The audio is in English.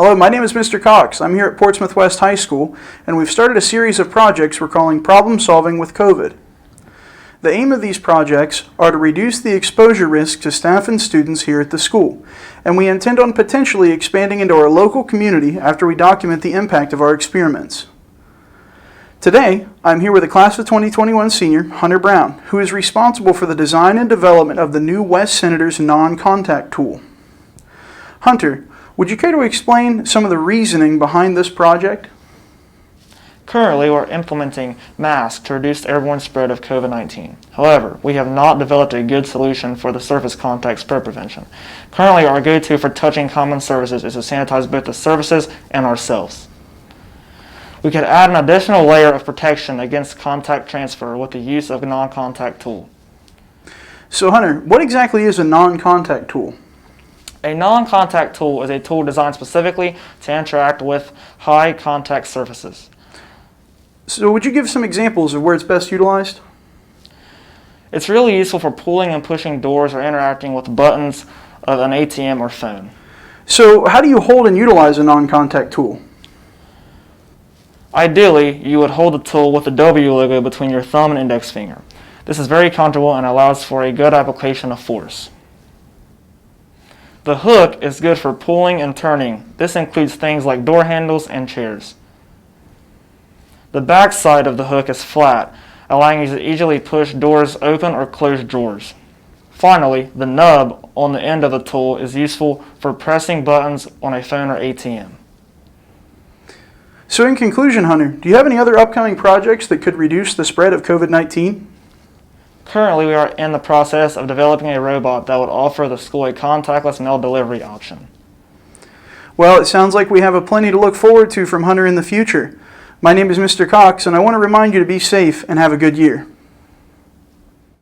Hello, my name is Mr. Cox. I'm here at Portsmouth West High School, and we've started a series of projects we're calling Problem Solving with COVID. The aim of these projects are to reduce the exposure risk to staff and students here at the school, and we intend on potentially expanding into our local community after we document the impact of our experiments. Today, I'm here with a class of 2021 senior, Hunter Brown, who is responsible for the design and development of the new West Senator's NonContact tool. Hunter, would you care to explain some of the reasoning behind this project? Currently, we're implementing masks to reduce airborne spread of COVID-19. However, we have not developed a good solution for the surface contact spread prevention. Currently, our go-to for touching common surfaces is to sanitize both the surfaces and ourselves. We could add an additional layer of protection against contact transfer with the use of a non-contact tool. So Hunter, what exactly is a non-contact tool? A non-contact tool is a tool designed specifically to interact with high contact surfaces. So would you give some examples of where it's best utilized? It's really useful for pulling and pushing doors or interacting with buttons of an ATM or phone. So how do you hold and utilize a non-contact tool? Ideally, you would hold the tool with the W logo between your thumb and index finger. This is very comfortable and allows for a good application of force. The hook is good for pulling and turning. This includes things like door handles and chairs. The back side of the hook is flat, allowing you to easily push doors open or close drawers. Finally, the nub on the end of the tool is useful for pressing buttons on a phone or ATM. So in conclusion, Hunter, do you have any other upcoming projects that could reduce the spread of COVID-19? Currently, we are in the process of developing a robot that would offer the school a contactless mail delivery option. Well, it sounds like we have a plenty to look forward to from Hunter in the future. My name is Mr. Cox, and I want to remind you to be safe and have a good year.